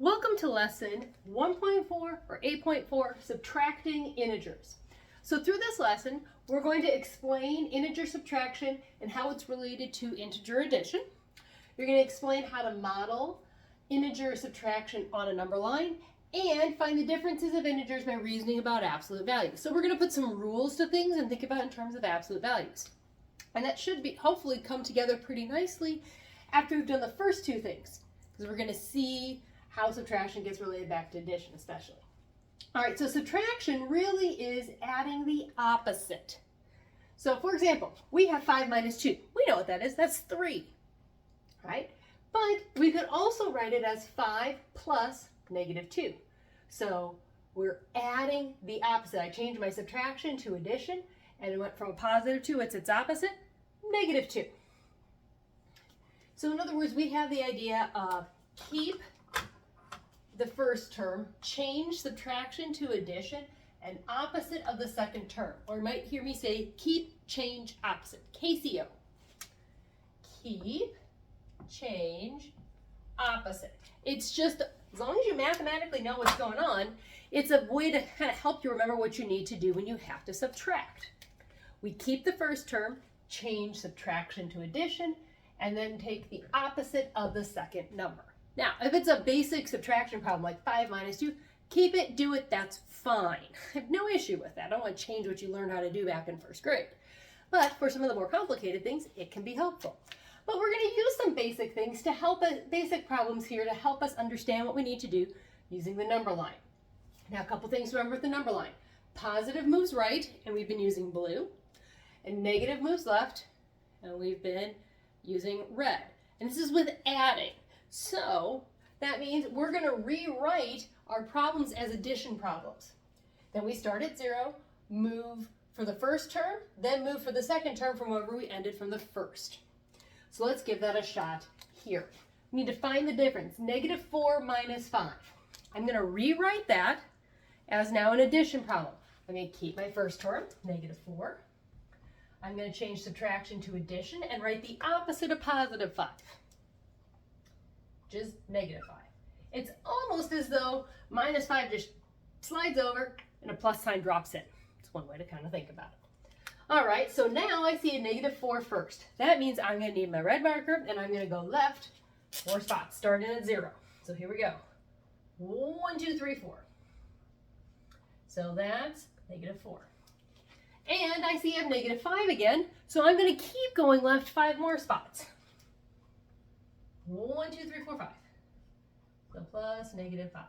Welcome to lesson 1.4 or 8.4, subtracting integers. So through this lesson, we're going to explain integer subtraction and how it's related to integer addition. You're going to explain how to model integer subtraction on a number line and find the differences of integers by reasoning about absolute values. So we're going to put some rules to things and think about in terms of absolute values. And that should be hopefully come together pretty nicely after we've done the first two things, because we're going to see how subtraction gets related back to addition especially. All right, so subtraction really is adding the opposite. So for example, we have 5 minus 2. We know what that is. That's 3, right? But we could also write it as 5 plus negative 2. So we're adding the opposite. I changed my subtraction to addition, and it went from a positive 2, it's its opposite, negative 2. So in other words, we have the idea of keep the first term, change subtraction to addition, and opposite of the second term. Or you might hear me say keep, change, opposite. KCO. Keep, change, opposite. It's just, as long as you mathematically know what's going on, it's a way to kind of help you remember what you need to do when you have to subtract. We keep the first term, change subtraction to addition, and then take the opposite of the second number. Now, if it's a basic subtraction problem like 5 minus 2, keep it, do it, that's fine. I have no issue with that. I don't want to change what you learned how to do back in first grade. But for some of the more complicated things, it can be helpful. But we're going to use some basic things to help us, basic problems here to help us understand what we need to do using the number line. Now, a couple things to remember with the number line. Positive moves right, and we've been using blue. And negative moves left, and we've been using red. And this is with adding. So that means we're going to rewrite our problems as addition problems. Then we start at 0, move for the first term, then move for the second term from wherever we ended from the first. So let's give that a shot here. We need to find the difference. Negative 4 minus 5. I'm going to rewrite that as now an addition problem. I'm going to keep my first term, negative 4. I'm going to change subtraction to addition and write the opposite of positive 5. Is negative 5. It's almost as though minus 5 just slides over and a plus sign drops in. It's one way to kind of think about it. All right, so now I see a negative 4 first. That means I'm going to need my red marker and I'm going to go left 4 spots, starting at 0. So here we go. 1, 2, 3, 4. So that's negative 4. And I see I have negative 5 again, so I'm going to keep going left 5 more spots. 1, 2, 3, 4, 5. So plus negative 5.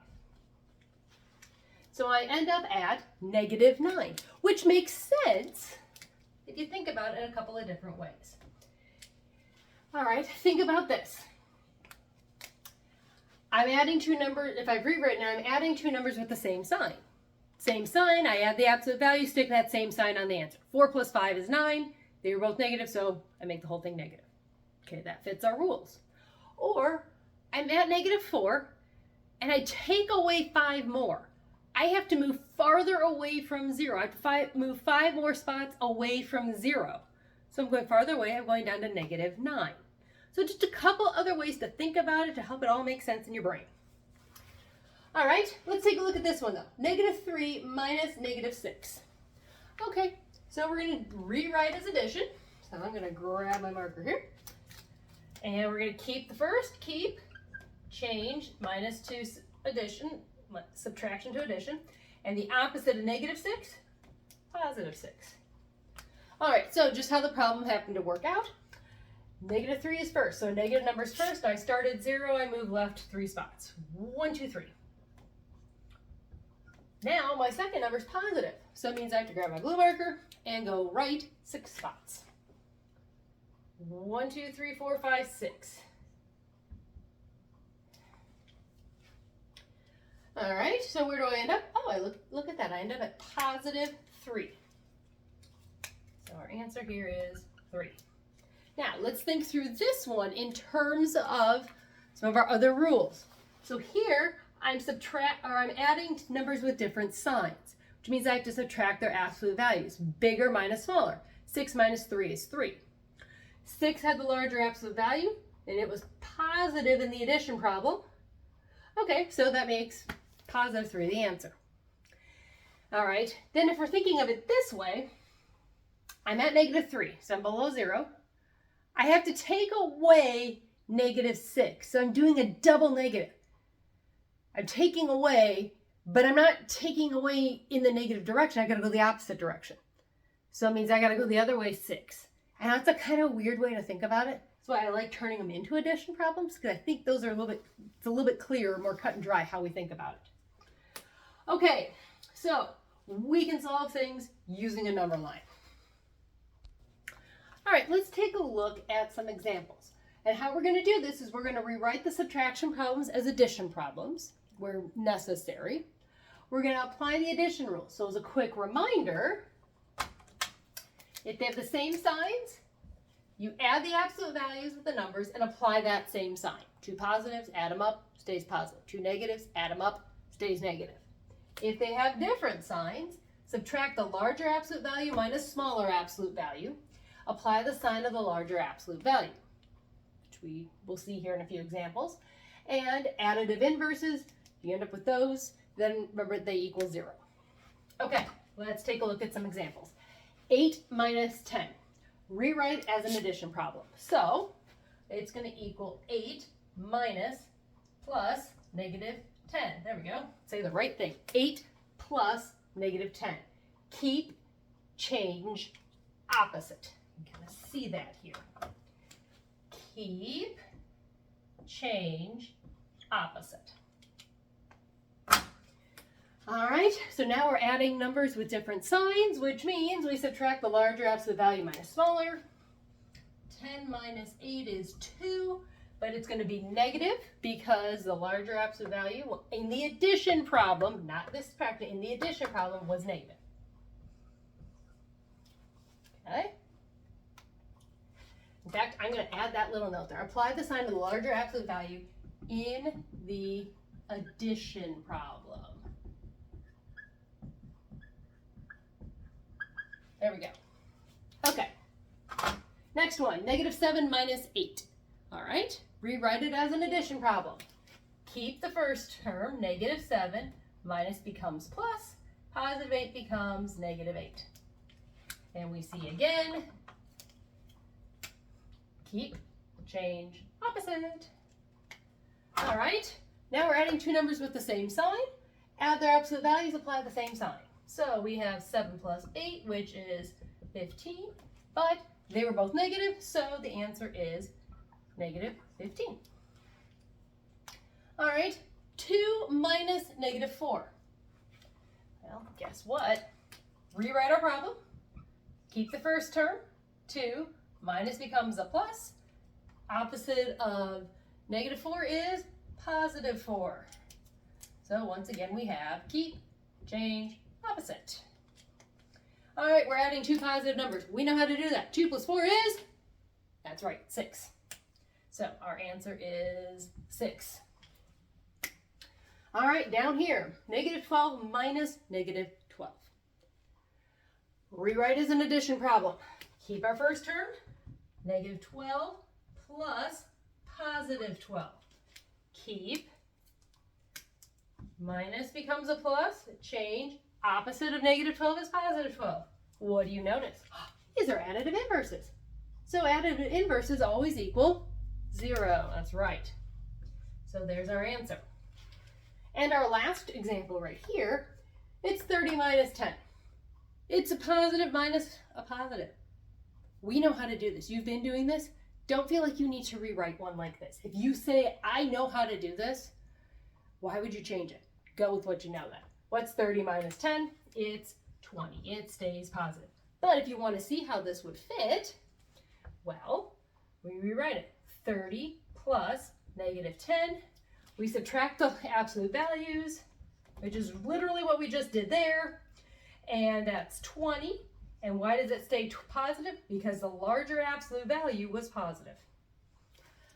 So I end up at negative 9, which makes sense if you think about it in a couple of different ways. All right, think about this. I'm adding two numbers, if I've rewritten it, I'm adding two numbers with the same sign. Same sign, I add the absolute value, stick that same sign on the answer. 4 plus 5 is 9. They were both negative, so I make the whole thing negative. Okay, that fits our rules. Or I'm at negative 4 and I take away 5 more. I have to move farther away from 0. I have to move 5 more spots away from 0. So I'm going farther away, I'm going down to negative 9. So just a couple other ways to think about it to help it all make sense in your brain. All right, let's take a look at this one though. Negative 3 minus negative 6. Okay, so we're going to rewrite as addition. So I'm going to grab my marker here. And we're going to keep the first, keep, change, minus 2 addition, subtraction to addition. And the opposite of negative 6, positive 6. All right, so just how the problem happened to work out. Negative 3 is first, so negative numbers first. I start at 0, I move left 3 spots. 1, 2, 3. Now my second number is positive, so it means I have to grab my blue marker and go right 6 spots. 1, 2, 3, 4, 5, 6. All right, so where do I end up? Oh, I look at that. I end up at positive 3. So our answer here is 3. Now, let's think through this one in terms of some of our other rules. So here, I'm adding numbers with different signs, which means I have to subtract their absolute values. Bigger minus smaller. 6 minus 3 is 3. 6 had the larger absolute value, and it was positive in the addition problem. Okay, so that makes positive 3 the answer. All right, then if we're thinking of it this way, I'm at negative 3, so I'm below 0. I have to take away negative 6, so I'm doing a double negative. I'm taking away, but I'm not taking away in the negative direction. I got to go the opposite direction. So it means I got to go the other way 6. And that's a kind of weird way to think about it. That's why I like turning them into addition problems, because I think those are it's a little bit clearer, more cut and dry how we think about it. Okay, so we can solve things using a number line. All right, let's take a look at some examples. And how we're going to do this is we're going to rewrite the subtraction problems as addition problems where necessary. We're going to apply the addition rule. So as a quick reminder, if they have the same signs, you add the absolute values with the numbers and apply that same sign. 2 positives, add them up, stays positive. 2 negatives, add them up, stays negative. If they have different signs, subtract the larger absolute value minus smaller absolute value. Apply the sign of the larger absolute value, which we will see here in a few examples. And additive inverses, you end up with those, then remember they equal 0. Okay, let's take a look at some examples. 8 minus 10. Rewrite as an addition problem. So it's going to equal 8 minus plus negative 10. There we go. Say the right thing. 8 plus negative 10. Keep, change, opposite. You can kind of see that here. Keep, change, opposite. All right, so now we're adding numbers with different signs, which means we subtract the larger absolute value minus smaller. 10 minus 8 is 2, but it's going to be negative because the larger absolute value in the addition problem, not this subtraction, in the addition problem was negative. Okay? In fact, I'm going to add that little note there. Apply the sign of the larger absolute value in the addition problem. There we go. Okay. Next one, negative 7 minus 8. All right. Rewrite it as an addition problem. Keep the first term, negative 7, minus becomes plus, positive 8 becomes negative 8. And we see again, keep, change, opposite. All right, now we're adding 2 numbers with the same sign. Add their absolute values, apply the same sign. So we have 7 plus 8, which is 15, but they were both negative, so the answer is negative 15. All right, 2 minus negative 4. Well, guess what? Rewrite our problem. Keep the first term, 2, minus becomes a plus. Opposite of negative 4 is positive 4. So once again, we have keep, change, opposite. All right, we're adding 2 positive numbers. We know how to do that. 2 plus 4 is, that's right, 6. So our answer is 6. All right, down here, negative 12 minus negative 12. Rewrite as an addition problem. Keep our first term, negative 12 plus positive 12. Keep, minus becomes a plus, change, opposite of negative 12 is positive 12. What do you notice? These are additive inverses. So additive inverses always equal 0. That's right. So there's our answer. And our last example right here, it's 30 minus 10. It's a positive minus a positive. We know how to do this. You've been doing this. Don't feel like you need to rewrite one like this. If you say, I know how to do this, why would you change it? Go with what you know then. What's 30 minus 10? It's 20. It stays positive. But if you want to see how this would fit, well, we rewrite it. 30 plus negative 10. We subtract the absolute values, which is literally what we just did there. And that's 20. And why does it stay positive? Because the larger absolute value was positive.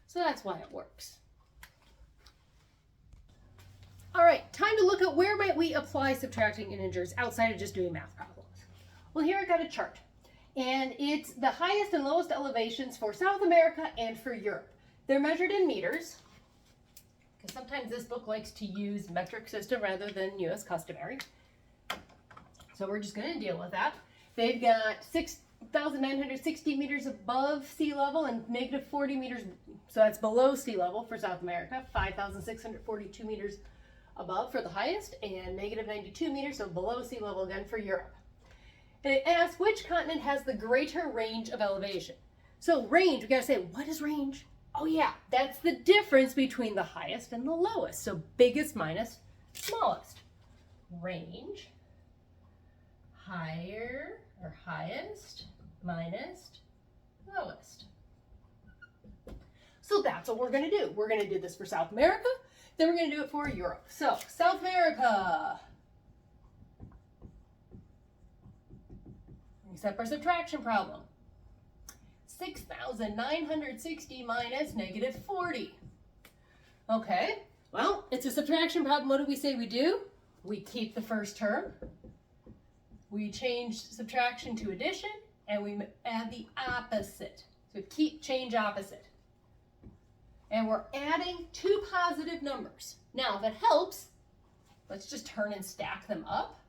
So that's why it works. All right, time to look at where might we apply subtracting integers outside of just doing math problems. Well, here I got a chart, and it's the highest and lowest elevations for South America and for Europe. They're measured in meters, because sometimes this book likes to use metric system rather than US customary. So we're just going to deal with that. They've got 6,960 meters above sea level and negative 40 meters, so that's below sea level for South America, 5,642 meters above for the highest, and negative 92 meters, so below sea level again for Europe. And it asks which continent has the greater range of elevation. So range, we got to say, what is range? Oh yeah, that's the difference between the highest and the lowest. So biggest minus smallest. Range, higher or highest minus lowest. So that's what we're going to do. We're going to do this for South America, then we're going to do it for Europe. So South America. Except our subtraction problem. 6,960 minus negative 40. Okay, well, it's a subtraction problem. What do we say we do? We keep the first term. We change subtraction to addition, and we add the opposite. So keep, change, opposite. And we're adding two positive numbers. Now, if it helps, let's just turn and stack them up.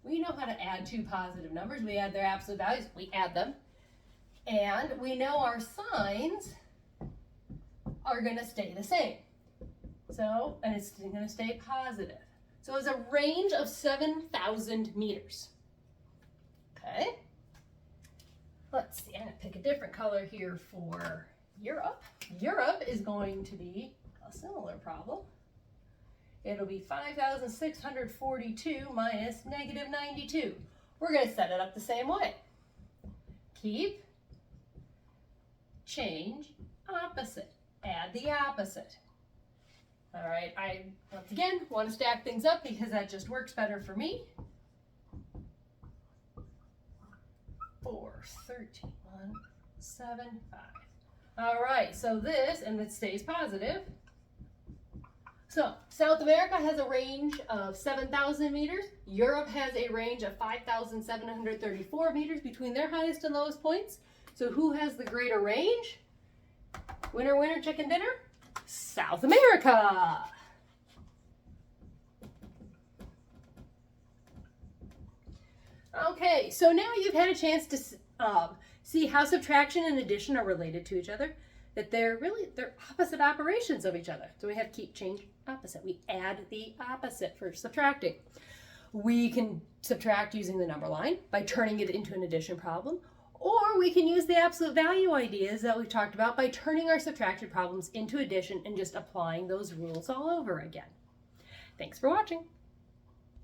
We know how to add two positive numbers. We add their absolute values. We add them. And we know our signs are going to stay the same. So, and it's going to stay positive. So it's a range of 7,000 meters. Okay. Let's see. I'm going to pick a different color here for Europe. Europe is going to be a similar problem. It'll be 5,642 minus negative 92. We're going to set it up the same way. Keep, change, opposite. Add the opposite. All right, I, once again, want to stack things up because that just works better for me. 4, 13, 1, 7, 5. All right, so this, and it stays positive. So, South America has a range of 7,000 meters. Europe has a range of 5,734 meters between their highest and lowest points. So who has the greater range? Winner, winner, chicken dinner? South America! Okay, so now you've had a chance to see how subtraction and addition are related to each other, that they're opposite operations of each other. So we have keep, change, opposite. We add the opposite for subtracting. We can subtract using the number line by turning it into an addition problem, or we can use the absolute value ideas that we've talked about by turning our subtraction problems into addition and just applying those rules all over again. Thanks for watching.